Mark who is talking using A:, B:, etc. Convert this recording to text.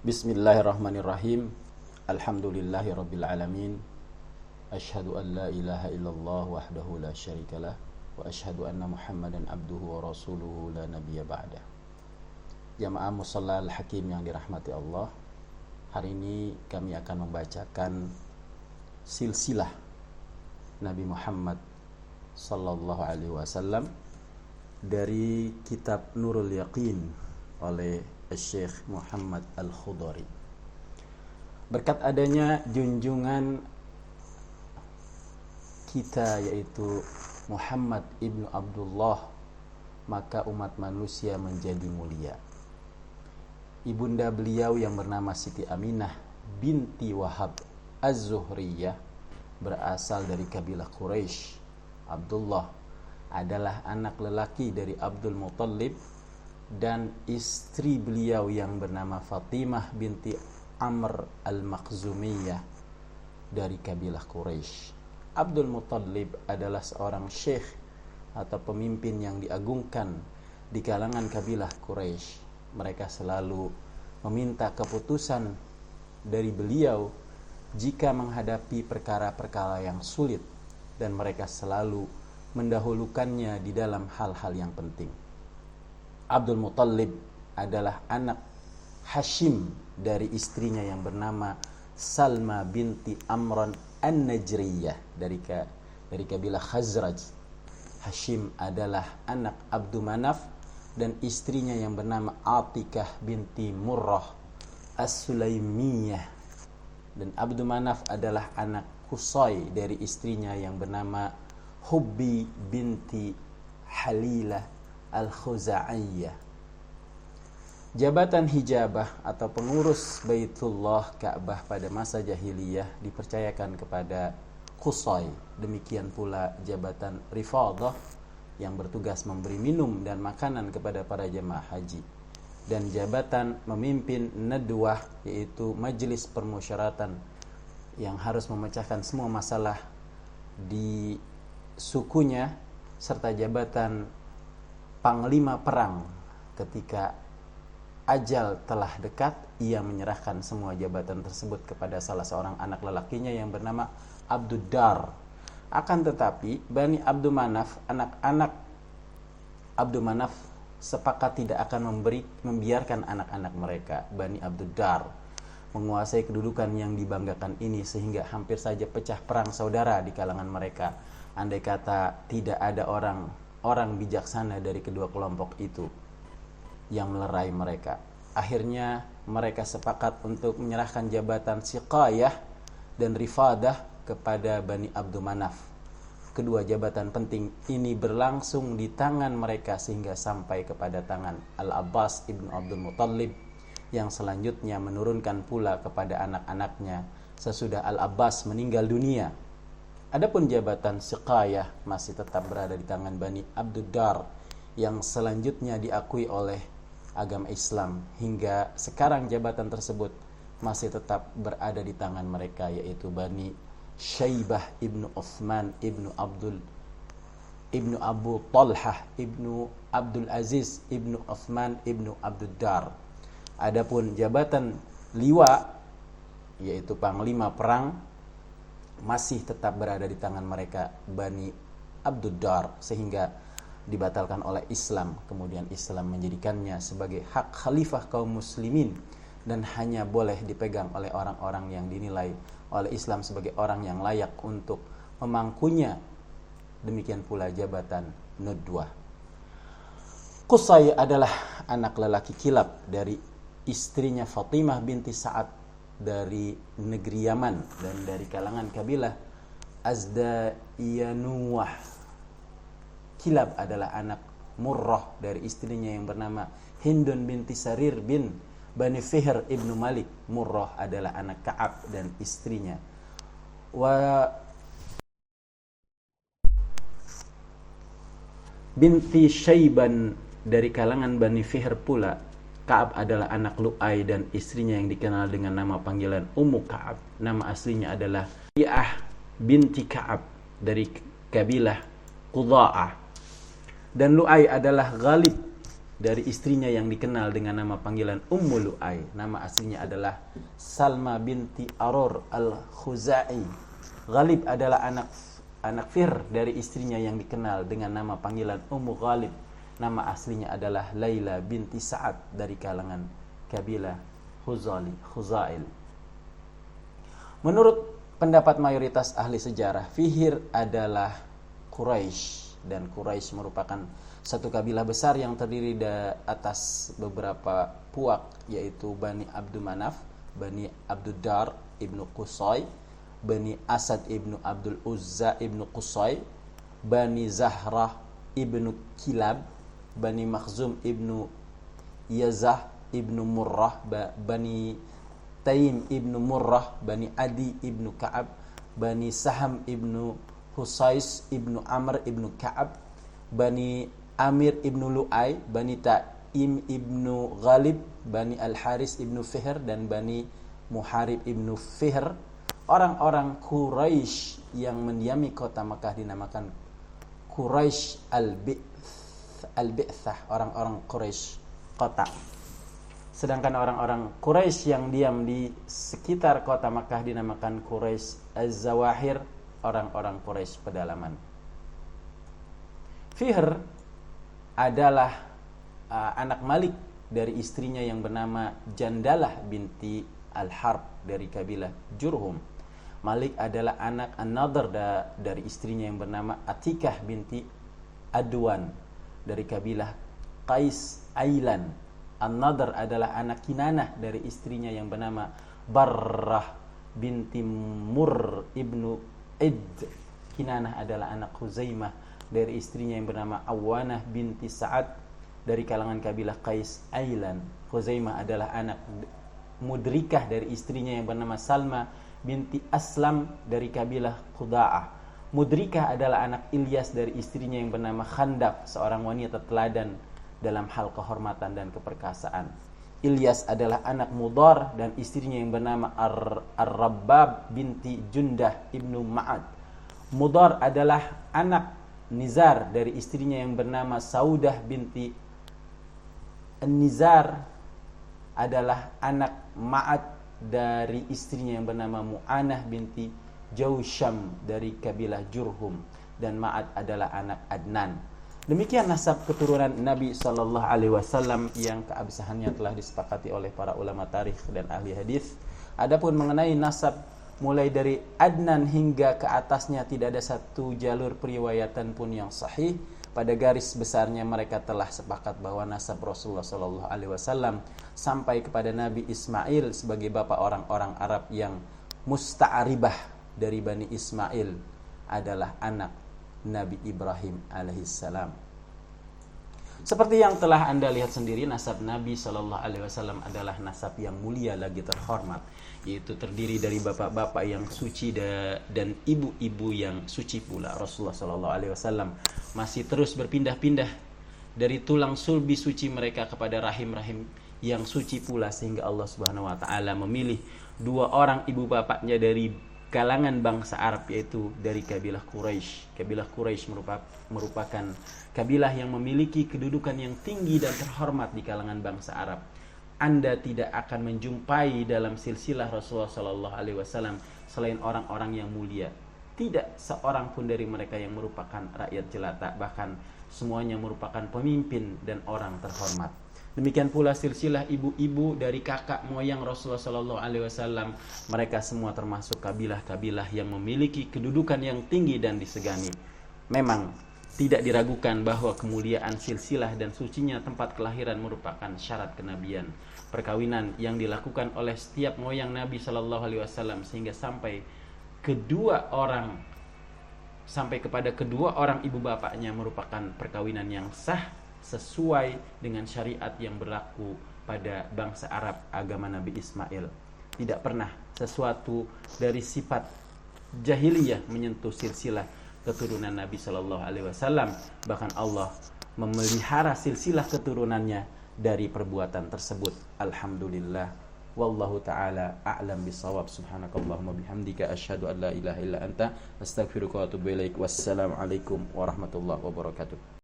A: Bismillahirrahmanirrahim. Alhamdulillahi rabbil alamin. Asyhadu an la ilaha illallah wahdahu la syarikalah wa asyhadu anna Muhammadan abduhu wa rasuluhu la nabiyya ba'dah. Jamaah musalla al-hakim yang dirahmati Allah, hari ini kami akan membacakan silsilah Nabi Muhammad sallallahu alaihi wasallam dari kitab Nurul Yaqin oleh Syekh Muhammad Al-Khudari. Berkat adanya junjungan kita yaitu Muhammad ibnu Abdullah, maka umat manusia menjadi mulia. Ibunda beliau yang bernama Siti Aminah binti Wahab Az-Zuhriyah berasal dari kabilah Quraisy. Abdullah adalah anak lelaki dari Abdul Muttalib, dan istri beliau yang bernama Fatimah binti Amr al-Makhzumiyah dari kabilah Quraisy. Abdul Muttalib adalah seorang syekh atau pemimpin yang diagungkan di kalangan kabilah Quraisy. Mereka selalu meminta keputusan dari beliau jika menghadapi perkara-perkara yang sulit, dan mereka selalu mendahulukannya di dalam hal-hal yang penting. Abdul Muttalib adalah anak Hashim dari istrinya yang bernama Salma binti Amran An-Najriyah dari kabilah Khazraj. Hashim adalah anak Abdu Manaf dan istrinya yang bernama Atikah binti Murrah As-Sulaimiyah. Dan Abdu Manaf adalah anak Qusay dari istrinya yang bernama Hubbi binti Halilah Al-Khuza'iyah. Jabatan hijabah atau pengurus Baitullah Ka'bah pada masa jahiliyah dipercayakan kepada Qusay. Demikian pula jabatan Rifadah yang bertugas memberi minum dan makanan kepada para jemaah haji. Dan jabatan memimpin Nadwah, yaitu majelis permusyaratan yang harus memecahkan semua masalah di sukunya, serta jabatan panglima perang ketika ajal telah dekat, ia menyerahkan semua jabatan tersebut kepada salah seorang anak lelakinya yang bernama Abduddar. Akan tetapi Bani Abdu Manaf, anak-anak Abdu Manaf sepakat tidak akan membiarkan anak-anak mereka Bani Abduddar menguasai kedudukan yang dibanggakan ini, sehingga hampir saja pecah perang saudara di kalangan mereka, andai kata tidak ada orang bijaksana dari kedua kelompok itu yang melerai mereka. Akhirnya mereka sepakat untuk menyerahkan jabatan Siqayah dan Rifadah kepada Bani Abdu Manaf. Kedua jabatan penting ini berlangsung di tangan mereka sehingga sampai kepada tangan Al-Abbas ibnu Abdul Muttalib, yang selanjutnya menurunkan pula kepada anak-anaknya sesudah Al-Abbas meninggal dunia. Adapun jabatan Siqayah masih tetap berada di tangan Bani Abduddar, yang selanjutnya diakui oleh agama Islam. Hingga sekarang jabatan tersebut masih tetap berada di tangan mereka, yaitu Bani Syaibah ibnu Uthman ibnu Abu Talhah ibnu Abdul Aziz ibnu Uthman ibnu Abduddar. Adapun jabatan liwa, yaitu panglima perang, masih tetap berada di tangan mereka Bani Abduddar, sehingga dibatalkan oleh Islam. Kemudian Islam menjadikannya sebagai hak khalifah kaum muslimin dan hanya boleh dipegang oleh orang-orang yang dinilai oleh Islam sebagai orang yang layak untuk memangkunya. Demikian pula jabatan Nadwah. Qusay adalah anak lelaki kilap dari istrinya Fatimah binti Sa'ad dari negeri Yaman dan dari kalangan kabilah Azda'iyanuwah. Kilab adalah anak Murrah dari istrinya yang bernama Hindun binti Sarir bin Bani Fihr ibnu Malik. Murrah adalah anak Ka'ab dan istrinya. Binti Syaiban dari kalangan Bani Fihr pula. Ka'ab adalah anak Lu'ay dan istrinya yang dikenal dengan nama panggilan Ummu Ka'ab. Nama aslinya adalah Bi'ah binti Ka'ab dari kabilah Qudha'ah. Dan Lu'ay adalah Ghalib dari istrinya yang dikenal dengan nama panggilan Ummu Lu'ay. Nama aslinya adalah Salma binti Arur al-Khuzai. Ghalib adalah anak Fihr dari istrinya yang dikenal dengan nama panggilan Ummu Ghalib. Nama aslinya adalah Laila binti Sa'ad dari kalangan kabilah Khuzail. Menurut pendapat mayoritas ahli sejarah, Fihr adalah Quraisy, dan Quraisy merupakan satu kabilah besar yang terdiri atas beberapa puak, yaitu Bani Abdul Manaf, Bani Abdul Dar ibnu Qusay, Bani Asad ibnu Abdul Uzza ibnu Qusay, Bani Zahrah ibnu Kilab, Bani Makhzum ibnu Yazah ibnu Murrah, Bani Taim ibnu Murrah, Bani Adi ibnu Ka'ab, Bani Saham ibnu Husais ibnu Amr ibnu Ka'ab, Bani Amir ibnu Lu'ay, Bani Ta'im ibnu Ghalib, Bani Al-Haris ibnu Fihr, dan Bani Muharib ibnu Fihr. Orang-orang Quraisy yang mendiami kota Makkah dinamakan Quraisy Al-Bi'thah, orang-orang Quraisy kota. Sedangkan orang-orang Quraisy yang diam di sekitar kota Makkah dinamakan Quraisy Az-Zawahir, orang-orang Quraisy pedalaman. Fihr adalah anak Malik dari istrinya yang bernama Jandalah binti Al-Harb dari kabilah Jurhum. Malik adalah anak An-Nadhr dari istrinya yang bernama Atikah binti Adwan dari kabilah Qais Ailan. An-Nadhr adalah anak Kinanah dari istrinya yang bernama Barrah binti Mur ibnu Id. Kinanah adalah anak Khuzaimah dari istrinya yang bernama Awanah binti Sa'ad dari kalangan kabilah Qais Ailan. Khuzaimah adalah anak Mudrikah dari istrinya yang bernama Salma binti Aslam dari kabilah Khuda'ah. Mudrikah adalah anak Ilyas dari istrinya yang bernama Khandaq, seorang wanita teladan dalam hal kehormatan dan keperkasaan. Ilyas adalah anak Mudar dan istrinya yang bernama Ar-Rabbab binti Jundah ibnu Ma'ad. Mudar adalah anak Nizar dari istrinya yang bernama Saudah binti Nizar adalah anak Ma'ad dari istrinya yang bernama Mu'anah binti Jausham dari kabilah Jurhum, dan Ma'ad adalah anak Adnan. Demikian nasab keturunan Nabi sallallahu alaihi wasallam yang keabsahannya telah disepakati oleh para ulama tarikh dan ahli hadis. Adapun mengenai nasab mulai dari Adnan hingga ke atasnya tidak ada satu jalur periwayatan pun yang sahih. Pada garis besarnya mereka telah sepakat bahwa nasab Rasulullah sallallahu alaihi wasallam sampai kepada Nabi Ismail sebagai bapak orang-orang Arab yang musta'aribah dari Bani Ismail adalah anak Nabi Ibrahim alaihissalam. Seperti yang telah Anda lihat sendiri, nasab Nabi sallallahu alaihi wasallam adalah nasab yang mulia lagi terhormat, yaitu terdiri dari bapak-bapak yang suci dan ibu-ibu yang suci pula. Rasulullah sallallahu alaihi wasallam masih terus berpindah-pindah dari tulang sulbi suci mereka kepada rahim-rahim yang suci pula, sehingga Allah Subhanahu wa taala memilih dua orang ibu bapaknya dari kalangan bangsa Arab, yaitu dari kabilah Quraisy. Kabilah Quraisy merupakan kabilah yang memiliki kedudukan yang tinggi dan terhormat di kalangan bangsa Arab. Anda tidak akan menjumpai dalam silsilah Rasulullah sallallahu alaihi wasallam selain orang-orang yang mulia. Tidak seorang pun dari mereka yang merupakan rakyat jelata, bahkan semuanya merupakan pemimpin dan orang terhormat. Demikian pula silsilah ibu-ibu dari kakak moyang Rasulullah sallallahu alaihi wasallam, mereka semua termasuk kabilah-kabilah yang memiliki kedudukan yang tinggi dan disegani. Memang tidak diragukan bahwa kemuliaan silsilah dan sucinya tempat kelahiran merupakan syarat kenabian. Perkawinan yang dilakukan oleh setiap moyang Nabi sallallahu alaihi wasallam sehingga sampai kepada kedua orang ibu bapaknya merupakan perkawinan yang sah sesuai dengan syariat yang berlaku pada bangsa Arab agama Nabi Ismail. Tidak pernah sesuatu dari sifat jahiliyah menyentuh silsilah keturunan Nabi sallallahu alaihi wasallam. Bahkan Allah memelihara silsilah keturunannya dari perbuatan tersebut. Alhamdulillah. Wallahu ta'ala a'lam bisawab. Subhanakallahumma bihamdika asyhadu an la ilaha illa anta astaghfiruka wa atubu ilaik. Wassalamualaikum warahmatullahi wabarakatuh.